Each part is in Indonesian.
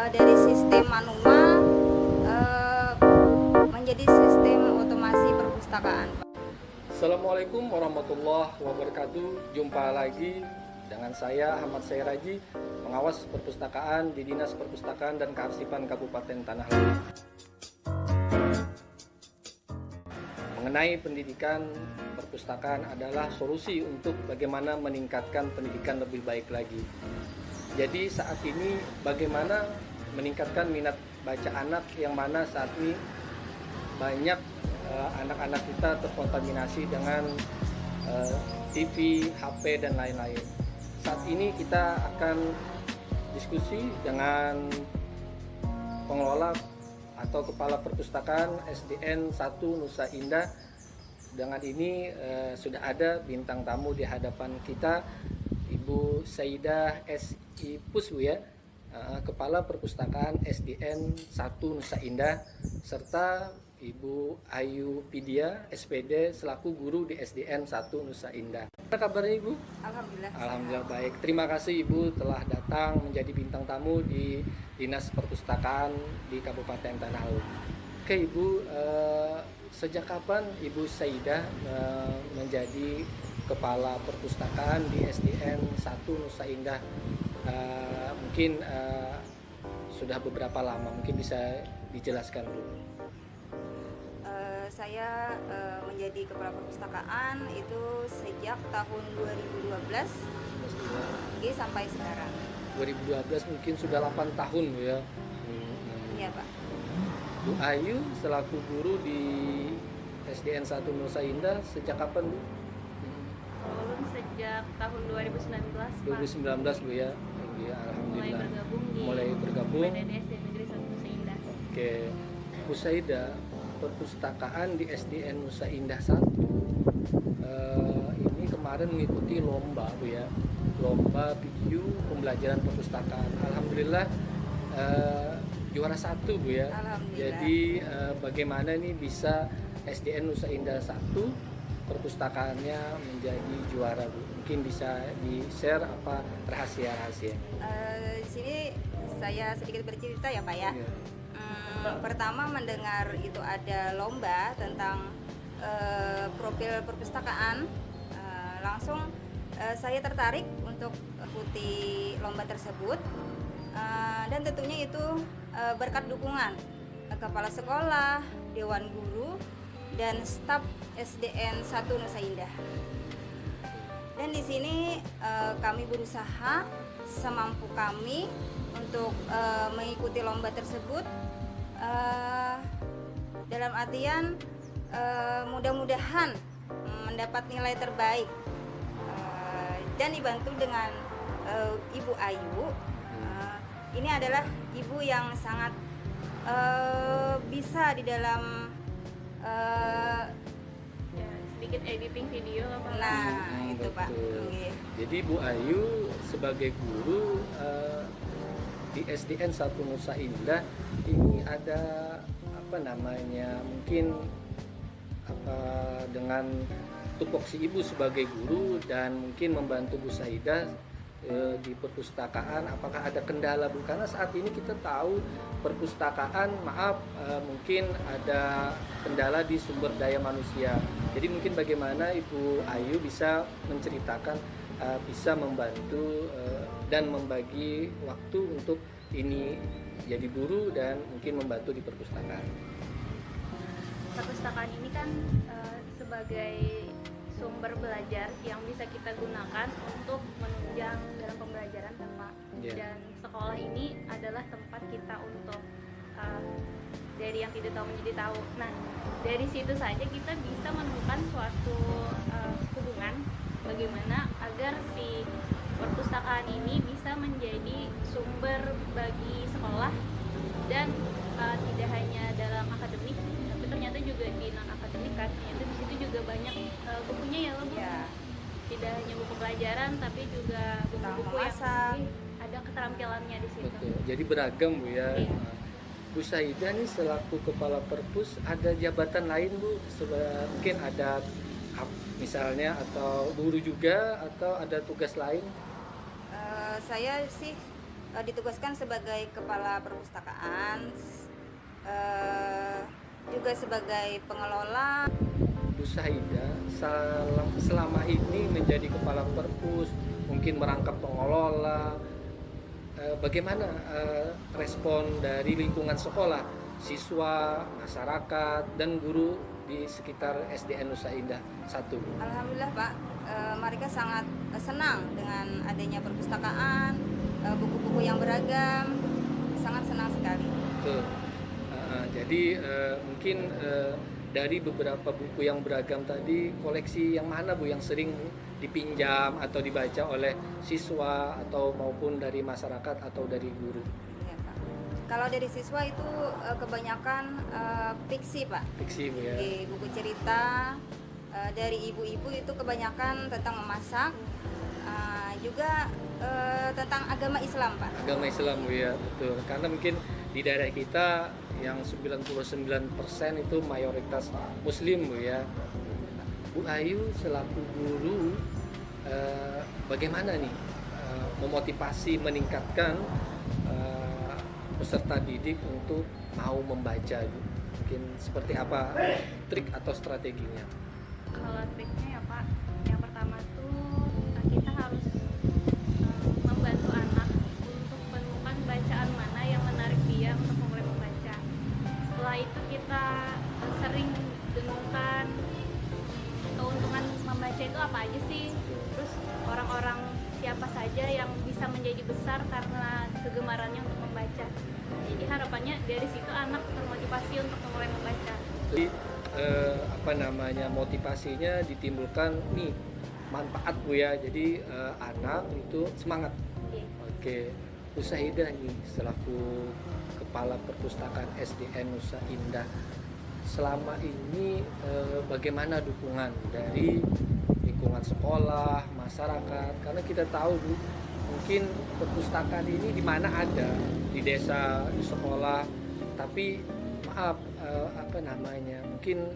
dari sistem manual menjadi sistem otomasi perpustakaan. Assalamualaikum warahmatullahi wabarakatuh. Jumpa lagi dengan saya Ahmad Sairaji, pengawas perpustakaan di Dinas Perpustakaan dan Kearsipan Kabupaten Tanah Lot. Mengenai pendidikan, perpustakaan adalah solusi untuk bagaimana meningkatkan pendidikan lebih baik lagi. Jadi saat ini bagaimana meningkatkan minat baca anak yang mana saat ini banyak anak-anak kita terkontaminasi dengan TV, HP, dan lain-lain. Saat ini kita akan diskusi dengan pengelola atau kepala perpustakaan SDN 1 Nusa Indah. Dengan ini sudah ada bintang tamu di hadapan kita, Ibu Saidah S.I. Puswu ya, Kepala Perpustakaan SDN 1 Nusa Indah, serta Ibu Ayu Pidia SPD selaku guru di SDN 1 Nusa Indah. Apa kabarnya Ibu? Alhamdulillah. Alhamdulillah baik. Terima kasih Ibu telah datang menjadi bintang tamu di Dinas Perpustakaan di Kabupaten Tanah Lot. Oke Ibu, sejak kapan Ibu Saidah menjadi Kepala Perpustakaan di SDN 1 Nusa Indah? Mungkin sudah beberapa lama, mungkin bisa dijelaskan dulu. Saya menjadi kepala perpustakaan itu sejak tahun 2012 sampai sekarang. 2012 mungkin sudah 8 tahun ya. Iya Pak. Bu Ayu selaku guru di SDN 1 Nusa Indah sejak kapan Bu? Lulus sejak tahun 2019 Pak. 2019 Bu ya. Ya alhamdulillah. Mulai bergabung Mulai bergabung. di PDDS Negeri 1 Nusa Indah. Oke. Bu Saidah, perpustakaan di SDN Nusa Indah 1 ini kemarin mengikuti lomba Bu ya. Lomba video pembelajaran perpustakaan. Alhamdulillah juara 1 Bu ya. Jadi bagaimana nih bisa SDN Nusa Indah 1 perpustakaannya menjadi juara Bu? Mungkin bisa di-share apa rahasia-rahasia? Di sini saya sedikit bercerita ya Pak ya. Pertama mendengar itu ada lomba tentang profil perpustakaan, langsung saya tertarik untuk ikuti lomba tersebut, dan tentunya itu berkat dukungan kepala sekolah, dewan guru, dan staf SDN 1 Nusa Indah. Dan di sini kami berusaha semampu kami untuk mengikuti lomba tersebut, dalam artian mudah-mudahan mendapat nilai terbaik, dan dibantu dengan Ibu Ayu. Ini adalah ibu yang sangat bisa di dalam sedikit editing video apa? Nah, itu betul. Pak. Okay. Jadi Bu Ayu sebagai guru di SDN 1 Nusa Indah ini ada apa namanya, mungkin apa dengan tupoksi Ibu sebagai guru dan mungkin membantu Bu Saidah di perpustakaan, apakah ada kendala Bu? Karena saat ini kita tahu perpustakaan mungkin ada kendala di sumber daya manusia. Jadi mungkin bagaimana Ibu Ayu bisa menceritakan, bisa membantu dan membagi waktu untuk ini jadi guru dan mungkin membantu di perpustakaan. Perpustakaan ini kan sebagai sumber belajar yang bisa kita gunakan untuk menunjang dalam pembelajaran kan Pak. Dan sekolah ini adalah tempat kita untuk dari yang tidak tahu menjadi tahu. Nah, dari situ saja kita bisa menemukan suatu hubungan bagaimana agar si perpustakaan ini bisa menjadi sumber bagi sekolah, dan tidak hanya dalam akademik, tapi ternyata juga di non akademik kan. Ternyata di situ juga banyak bukunya ya Bu. Ya. Tidak hanya buku pelajaran tapi juga buku-buku yang ada keterampilannya di situ. Betul. Jadi beragam Bu ya. Iya. Bu Saidah nih selaku kepala perpus ada jabatan lain Bu? Mungkin ada misalnya atau guru juga atau ada tugas lain? Saya sih ditugaskan sebagai kepala perpustakaan, juga sebagai pengelola. Bu Saidah selama ini menjadi kepala perpus, mungkin merangkap pengelola, bagaimana respon dari lingkungan sekolah, siswa, masyarakat, dan guru di sekitar SDN Nusa Indah 1? Alhamdulillah Pak, mereka sangat senang dengan adanya perpustakaan, buku-buku yang beragam, sangat senang sekali. Betul. Jadi mungkin dari beberapa buku yang beragam tadi, koleksi yang mana Bu yang sering dipinjam atau dibaca oleh siswa atau maupun dari masyarakat atau dari guru? Ya, Pak. Kalau dari siswa itu kebanyakan fiksi Pak. Fiksi Bu ya. Di buku cerita, dari ibu-ibu itu kebanyakan tentang memasak, juga tentang agama Islam Pak. Agama Islam Bu ya, betul. Karena mungkin di daerah kita yang 99% itu mayoritas Muslim Bu ya. Bu Ayu selaku guru, bagaimana nih memotivasi, meningkatkan peserta didik untuk mau membaca Bu? Mungkin seperti apa trik atau strateginya? Kalau triknya ya Pak, yang pertama tuh kita harus membantu anak untuk menemukan bacaan mana yang menarik dia untuk mulai membaca. Setelah itu kita sering dengungkan keuntungan membaca itu apa aja sih, terus orang-orang siapa saja yang bisa menjadi besar karena kegemarannya untuk membaca. Jadi harapannya dari situ anak termotivasi untuk mulai membaca. Jadi motivasinya ditimbulkan nih manfaat Bu ya. Jadi anak itu semangat. Oke, Bu Saidah nih selaku kepala perpustakaan SDN Nusa Indah, selama ini bagaimana dukungan dari lingkungan sekolah, masyarakat? Karena kita tahu Bu, mungkin perpustakaan ini di mana ada, di desa, di sekolah, tapi maaf mungkin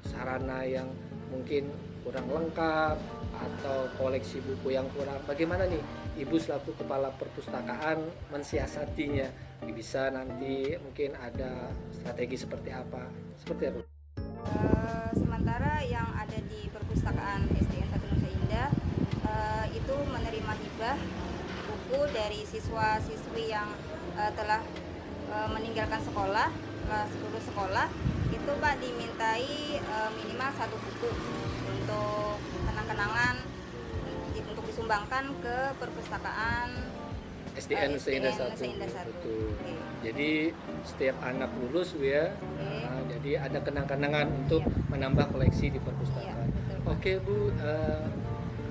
sarana yang mungkin kurang lengkap atau koleksi buku yang kurang. Bagaimana nih Ibu selaku kepala perpustakaan mensiasatinya? Bisa nanti mungkin ada strategi seperti apa? Seperti apa? Sementara yang ada di perpustakaan SDN 1 Nusa Indah itu menerima hibah buku dari siswa-siswi yang telah meninggalkan sekolah, kelas lulus sekolah, itu Pak dimintai minimal 1 buku untuk kenang-kenangan untuk disumbangkan ke perpustakaan SDN Nusa Indah 1. Betul. Okay. Jadi setiap anak lulus Bu ya, jadi ada kenang-kenangan untuk menambah koleksi di perpustakaan. Oke Bu,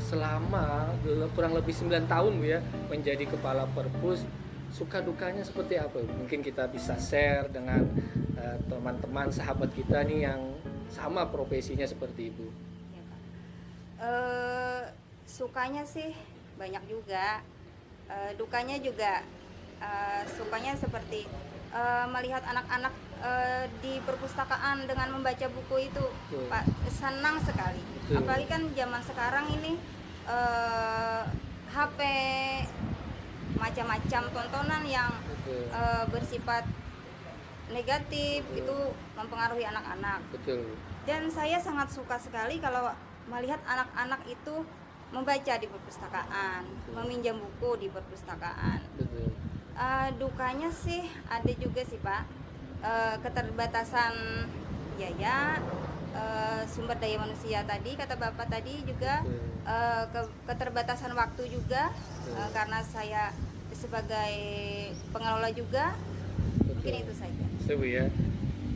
selama kurang lebih 9 tahun Bu ya menjadi kepala perpus, suka dukanya seperti apa? Mungkin kita bisa share dengan teman-teman sahabat kita nih yang sama profesinya seperti Ibu. Ya, Pak. Sukanya sih banyak juga, dukanya juga sukanya seperti melihat anak-anak di perpustakaan dengan membaca buku itu. Betul. Pak, senang sekali. Betul. Apalagi kan zaman sekarang ini HP, macam-macam tontonan yang bersifat negatif. Betul. Itu mempengaruhi anak-anak. Betul. Dan saya sangat suka sekali kalau melihat anak-anak itu membaca di perpustakaan. Betul. Meminjam buku di perpustakaan. Betul. Dukanya sih ada juga sih Pak, keterbatasan biaya, sumber daya manusia tadi kata Bapak tadi juga, keterbatasan waktu juga, karena saya sebagai pengelola juga. Mungkin itu saja. Bu ya,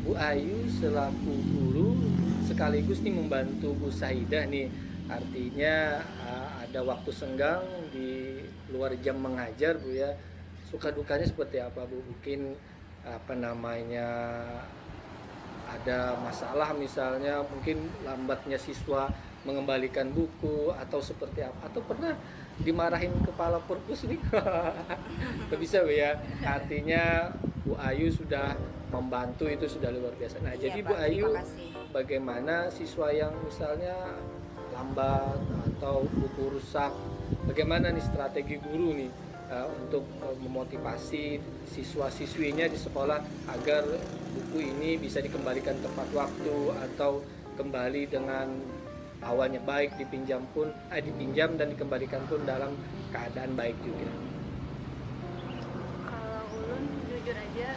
Bu Ayu selaku guru sekaligus nih membantu Bu Saidah nih, artinya ada waktu senggang di luar jam mengajar Bu ya. Suka dukanya seperti apa Bu? Mungkin ada masalah misalnya, mungkin lambatnya siswa mengembalikan buku atau seperti apa, atau pernah dimarahin kepala perpus nih? Bisa Bu ya, artinya Bu Ayu sudah membantu, itu sudah luar biasa. Nah iya, jadi Pak, Bu Ayu, bagaimana siswa yang misalnya lambat atau buku rusak, bagaimana nih strategi guru nih untuk memotivasi siswa-siswinya di sekolah agar buku ini bisa dikembalikan tepat waktu atau kembali dengan awalnya baik, dipinjam dan dikembalikan pun dalam keadaan baik juga. Kalau ulun jujur aja,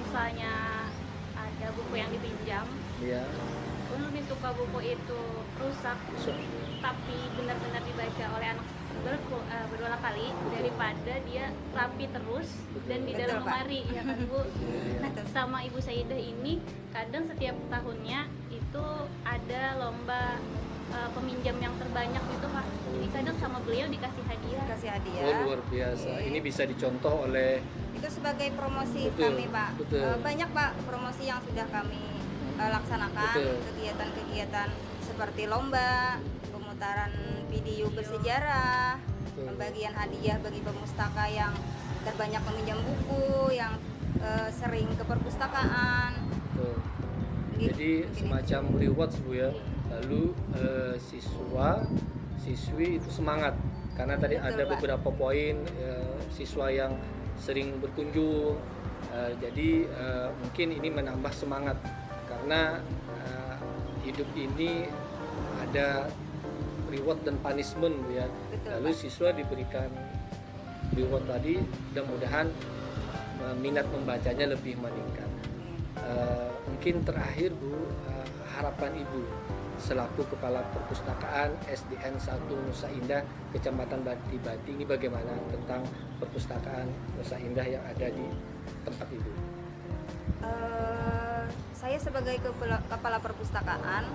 misalnya ada buku yang dipinjam, Ya, ulun lebih suka buku itu rusak tapi benar-benar dibaca oleh anak berulang kali daripada dia rapi terus dan di dalam Betul, Pak. lemari, ya kan Bu. Nah, Betul. sama Ibu Saidah ini kadang setiap tahunnya itu ada lomba peminjam yang terbanyak gitu Pak. Jadi kadang sama beliau dikasih hadiah. Kasih hadiah. oh luar biasa. Oke. Ini bisa dicontoh oleh Itu sebagai promosi Betul, kami Pak. betul. Banyak Pak promosi yang sudah kami laksanakan, Betul. kegiatan-kegiatan seperti lomba, pemutaran video bersejarah, Betul. pembagian hadiah bagi pemustaka yang terbanyak meminjam buku, yang sering ke perpustakaan. Tuh. Gitu. Jadi semacam rewards Bu ya. Lalu siswi itu semangat karena tadi Betul, ada Pak. beberapa poin siswa yang sering berkunjung. Jadi mungkin ini menambah semangat karena hidup ini ada reward dan punishment Bu ya. Betul, Lalu Pak. siswa diberikan reward tadi, mudah-mudahan minat membacanya lebih meningkat. Mungkin terakhir Bu, harapan Ibu selaku Kepala Perpustakaan SDN 1 Nusa Indah Kecamatan Bati-Bati ini bagaimana tentang perpustakaan Nusa Indah yang ada di tempat Ibu? Saya sebagai kepala perpustakaan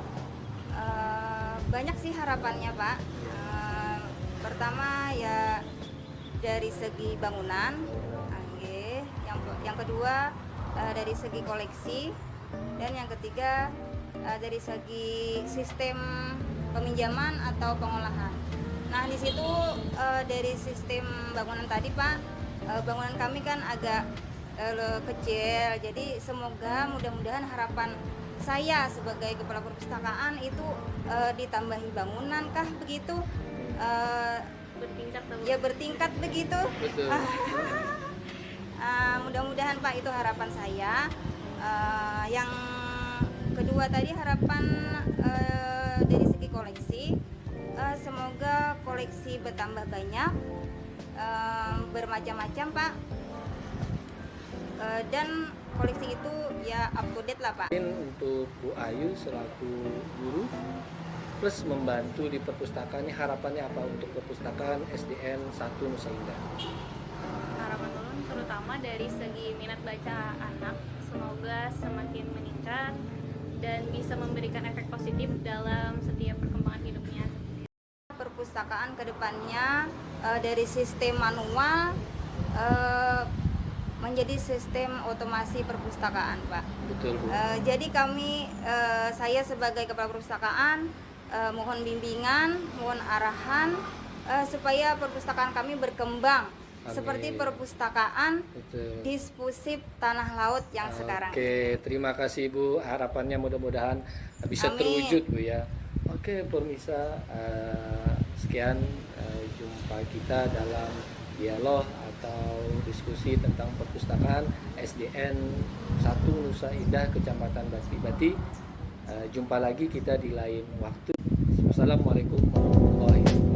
banyak sih harapannya Pak. Pertama ya dari segi bangunan, yang kedua dari segi koleksi, dan yang ketiga dari segi sistem peminjaman atau pengolahan. Nah di situ dari sistem bangunan tadi Pak, bangunan kami kan agak kecil, jadi semoga mudah-mudahan harapan saya sebagai kepala perpustakaan itu ditambahi bangunan kah begitu, Bertingkat tuh, Bu. ya bertingkat begitu. Betul. Mudah-mudahan Pak itu harapan saya. Yang kedua tadi harapan dari segi koleksi, semoga koleksi bertambah banyak, bermacam-macam Pak, dan koleksi itu ya up to date lah Pak. Mungkin untuk Bu Ayu selaku guru plus membantu di perpustakaan, ini harapannya apa untuk perpustakaan SDN 1 Nusa Indah? Harapan ulun terutama dari segi minat baca anak semoga semakin meningkat dan bisa memberikan efek positif dalam setiap perkembangan hidupnya. Perpustakaan kedepannya dari sistem manual menjadi sistem otomasi perpustakaan Pak. Betul Bu. Jadi kami, saya sebagai kepala perpustakaan mohon bimbingan, mohon arahan supaya perpustakaan kami berkembang. Amin. Seperti perpustakaan Betul. Dispusif Tanah Laut yang sekarang. Oke, terima kasih Bu. Harapannya mudah-mudahan bisa Amin. terwujud Bu ya. Oke, pemirsa, sekian jumpa kita dalam dialog atau diskusi tentang perpustakaan SDN 1 Nusa Indah Kecamatan Bati-Bati. Jumpa lagi kita di lain waktu. Wassalamualaikum warahmatullahi wabarakatuh.